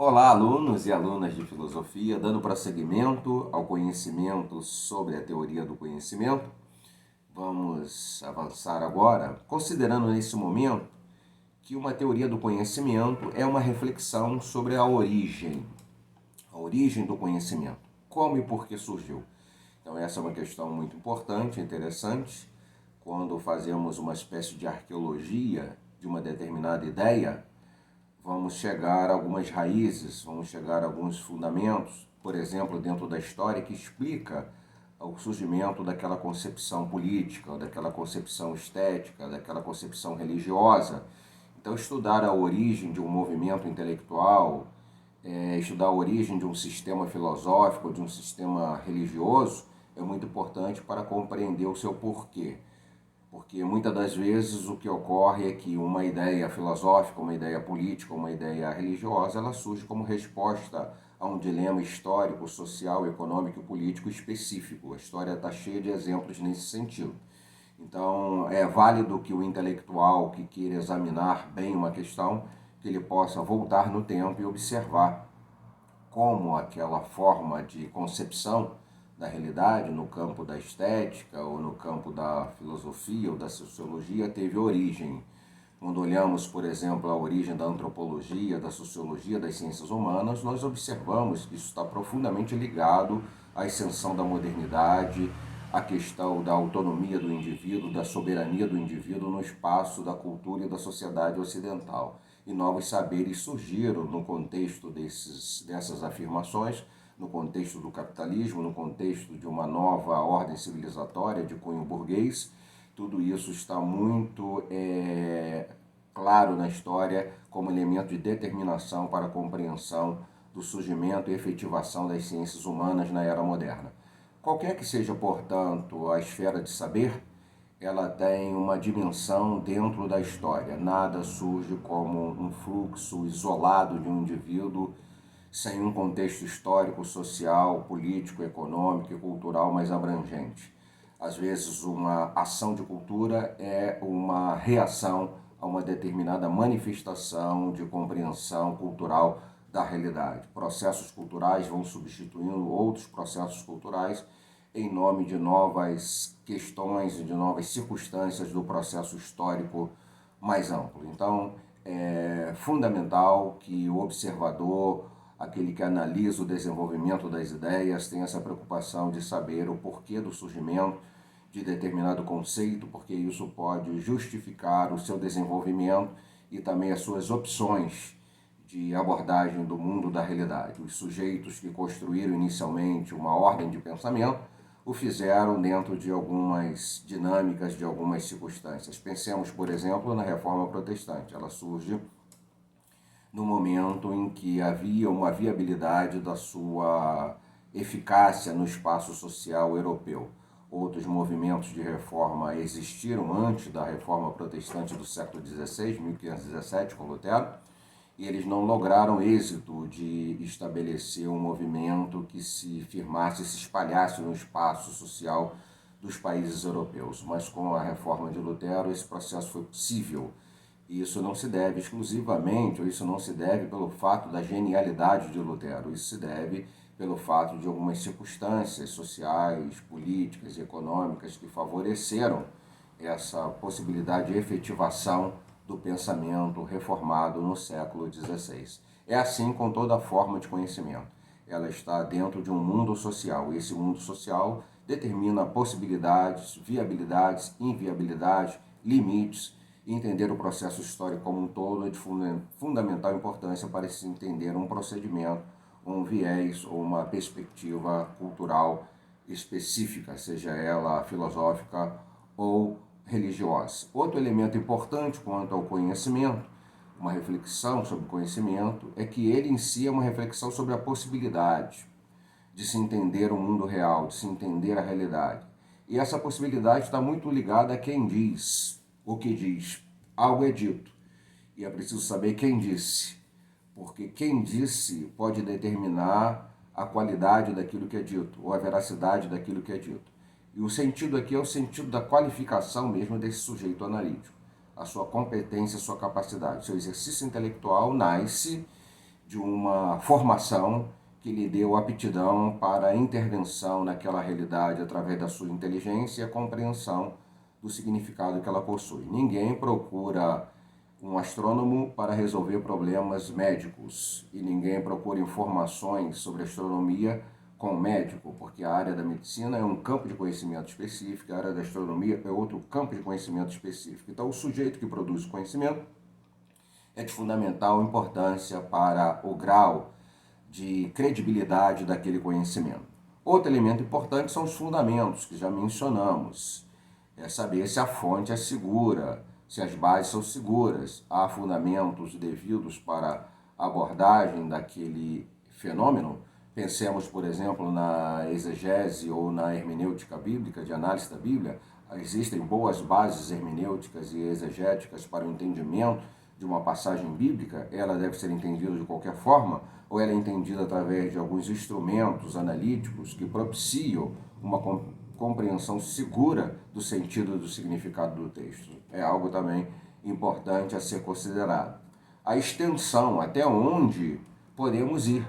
Olá, alunos e alunas de filosofia, dando prosseguimento ao conhecimento sobre a teoria do conhecimento. Vamos avançar agora, considerando nesse momento que uma teoria do conhecimento é uma reflexão sobre a origem do conhecimento, como e por que surgiu. Então essa é uma questão muito importante, interessante. Quando fazemos uma espécie de arqueologia de uma determinada ideia, vamos chegar a algumas raízes, vamos chegar a alguns fundamentos, por exemplo, dentro da história, que explica o surgimento daquela concepção política, daquela concepção estética, daquela concepção religiosa. Então, estudar a origem de um movimento intelectual, estudar a origem de um sistema filosófico, de um sistema religioso, é muito importante para compreender o seu porquê. Porque muitas das vezes o que ocorre é que uma ideia filosófica, uma ideia política, uma ideia religiosa, ela surge como resposta a um dilema histórico, social, econômico e político específico. A história está cheia de exemplos nesse sentido. Então, é válido que o intelectual que queira examinar bem uma questão, que ele possa voltar no tempo e observar como aquela forma de concepção da realidade no campo da estética ou no campo da filosofia ou da sociologia teve origem. Quando olhamos, por exemplo, a origem da antropologia, da sociologia, das ciências humanas, nós observamos que isso está profundamente ligado à ascensão da modernidade, à questão da autonomia do indivíduo, da soberania do indivíduo no espaço da cultura e da sociedade ocidental. E novos saberes surgiram no contexto dessas afirmações, no contexto do capitalismo, no contexto de uma nova ordem civilizatória de cunho burguês. Tudo isso está muito claro na história como elemento de determinação para a compreensão do surgimento e efetivação das ciências humanas na era moderna. Qualquer que seja, portanto, a esfera de saber, ela tem uma dimensão dentro da história. Nada surge como um fluxo isolado de um indivíduo sem um contexto histórico, social, político, econômico e cultural mais abrangente. Às vezes, uma ação de cultura é uma reação a uma determinada manifestação de compreensão cultural da realidade. Processos culturais vão substituindo outros processos culturais em nome de novas questões e de novas circunstâncias do processo histórico mais amplo. Então, é fundamental que o observador, aquele que analisa o desenvolvimento das ideias, tenha essa preocupação de saber o porquê do surgimento de determinado conceito, porque isso pode justificar o seu desenvolvimento e também as suas opções de abordagem do mundo da realidade. Os sujeitos que construíram inicialmente uma ordem de pensamento o fizeram dentro de algumas dinâmicas, de algumas circunstâncias. Pensemos, por exemplo, na Reforma Protestante. Ela surge no momento em que havia uma viabilidade da sua eficácia no espaço social europeu. Outros movimentos de reforma existiram antes da Reforma Protestante do século XVI, 1517, com Lutero, e eles não lograram êxito de estabelecer um movimento que se firmasse, se espalhasse no espaço social dos países europeus. Mas com a reforma de Lutero, esse processo foi possível. E isso não se deve exclusivamente, ou isso não se deve pelo fato da genialidade de Lutero, isso se deve pelo fato de algumas circunstâncias sociais, políticas e econômicas que favoreceram essa possibilidade de efetivação do pensamento reformado no século XVI. É assim com toda forma de conhecimento. Ela está dentro de um mundo social, e esse mundo social determina possibilidades, viabilidades, inviabilidades, limites. E entender o processo histórico como um todo é de fundamental importância para se entender um procedimento, um viés ou uma perspectiva cultural específica, seja ela filosófica ou religiosa. Outro elemento importante quanto ao conhecimento, uma reflexão sobre o conhecimento, é que ele em si é uma reflexão sobre a possibilidade de se entender o mundo real, de se entender a realidade. E essa possibilidade está muito ligada a quem diz o que diz. Algo é dito, e é preciso saber quem disse, porque quem disse pode determinar a qualidade daquilo que é dito, ou a veracidade daquilo que é dito. E o sentido aqui é o sentido da qualificação mesmo desse sujeito analítico, a sua competência, a sua capacidade. Seu exercício intelectual nasce de uma formação que lhe deu aptidão para a intervenção naquela realidade através da sua inteligência e a compreensão do significado que ela possui. Ninguém procura um astrônomo para resolver problemas médicos e ninguém procura informações sobre astronomia com um médico, porque a área da medicina é um campo de conhecimento específico, a área da astronomia é outro campo de conhecimento específico. Então, o sujeito que produz o conhecimento é de fundamental importância para o grau de credibilidade daquele conhecimento. Outro elemento importante são os fundamentos, que já mencionamos. É saber se a fonte é segura, se as bases são seguras, há fundamentos devidos para a abordagem daquele fenômeno. Pensemos, por exemplo, na exegese ou na hermenêutica bíblica, de análise da Bíblia. Existem boas bases hermenêuticas e exegéticas para o entendimento de uma passagem bíblica. Ela deve ser entendida de qualquer forma, ou ela é entendida através de alguns instrumentos analíticos que propiciam uma compreensão segura do sentido e do significado do texto. É algo também importante a ser considerado. A extensão, até onde podemos ir.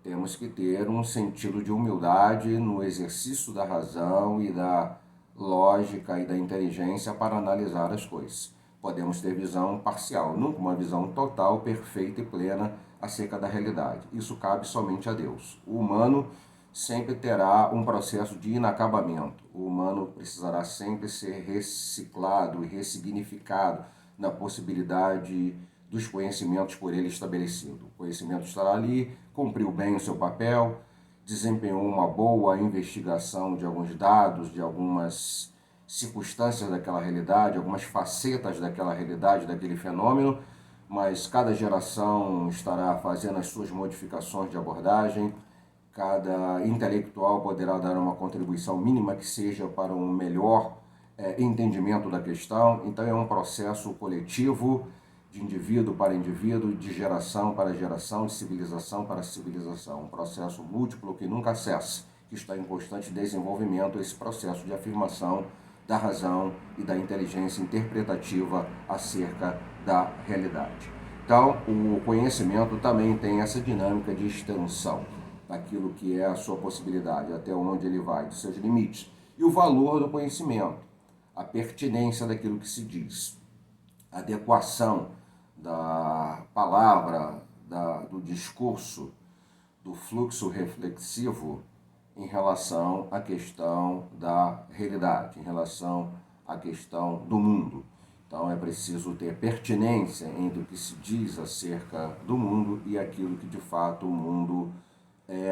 Temos que ter um sentido de humildade no exercício da razão e da lógica e da inteligência para analisar as coisas. Podemos ter visão parcial, nunca uma visão total, perfeita e plena acerca da realidade. Isso cabe somente a Deus. O humano sempre terá um processo de inacabamento. O humano precisará sempre ser reciclado e ressignificado na possibilidade dos conhecimentos por ele estabelecido. O conhecimento estará ali, cumpriu bem o seu papel, desempenhou uma boa investigação de alguns dados, de algumas circunstâncias daquela realidade, algumas facetas daquela realidade, daquele fenômeno, mas cada geração estará fazendo as suas modificações de abordagem, cada intelectual poderá dar uma contribuição mínima que seja para um melhor entendimento da questão. Então é um processo coletivo, de indivíduo para indivíduo, de geração para geração, de civilização para civilização. Um processo múltiplo que nunca cessa, que está em constante desenvolvimento, esse processo de afirmação da razão e da inteligência interpretativa acerca da realidade. Então, o conhecimento também tem essa dinâmica de extensão daquilo que é a sua possibilidade, até onde ele vai, dos seus limites. E o valor do conhecimento, a pertinência daquilo que se diz, a adequação da palavra, do discurso, do fluxo reflexivo em relação à questão da realidade, em relação à questão do mundo. Então é preciso ter pertinência entre o que se diz acerca do mundo e aquilo que de fato o mundo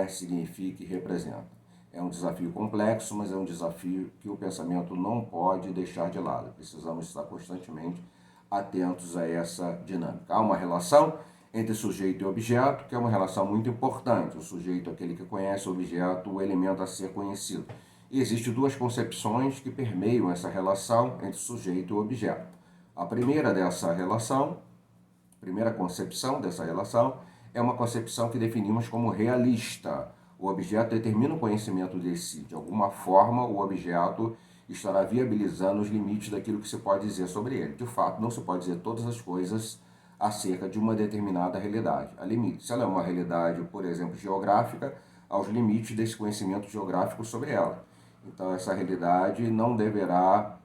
significa e representa. É um desafio complexo, mas é um desafio que o pensamento não pode deixar de lado. Precisamos estar constantemente atentos a essa dinâmica. Há uma relação entre sujeito e objeto, que é uma relação muito importante. O sujeito é aquele que conhece o objeto, o elemento a ser conhecido. E existem duas concepções que permeiam essa relação entre sujeito e objeto. A primeira dessa relação, a primeira concepção dessa relação, é uma concepção que definimos como realista. O objeto determina o conhecimento de si. De alguma forma, o objeto estará viabilizando os limites daquilo que se pode dizer sobre ele. De fato, não se pode dizer todas as coisas acerca de uma determinada realidade. Há limites. Se ela é uma realidade, por exemplo, geográfica, há os limites desse conhecimento geográfico sobre ela. Então, essa realidade não deverá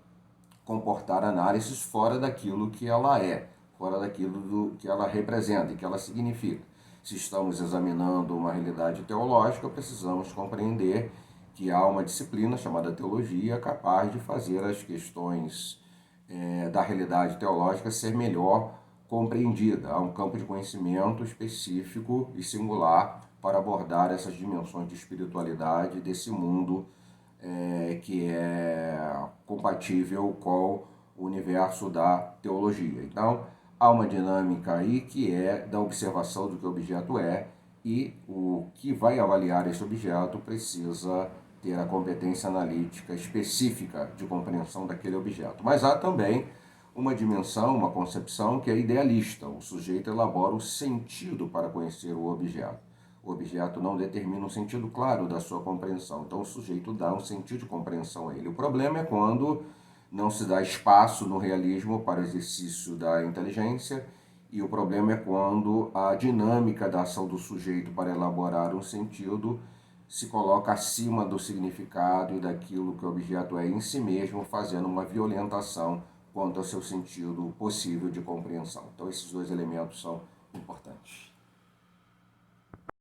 comportar análises fora daquilo que ela é, fora daquilo que ela representa e que ela significa. Se estamos examinando uma realidade teológica, precisamos compreender que há uma disciplina chamada teologia capaz de fazer as questões da realidade teológica ser melhor compreendida. Há um campo de conhecimento específico e singular para abordar essas dimensões de espiritualidade desse mundo que é compatível com o universo da teologia. Então, há uma dinâmica aí que é da observação do que o objeto é, e o que vai avaliar esse objeto precisa ter a competência analítica específica de compreensão daquele objeto. Mas há também uma dimensão, uma concepção que é idealista. O sujeito elabora o sentido para conhecer o objeto. O objeto não determina um sentido claro da sua compreensão, então o sujeito dá um sentido de compreensão a ele. O problema é quando não se dá espaço no realismo para o exercício da inteligência E o problema é quando a dinâmica da ação do sujeito para elaborar um sentido se coloca acima do significado e daquilo que o objeto é em si mesmo, fazendo uma violentação quanto ao seu sentido possível de compreensão. Então, esses dois elementos são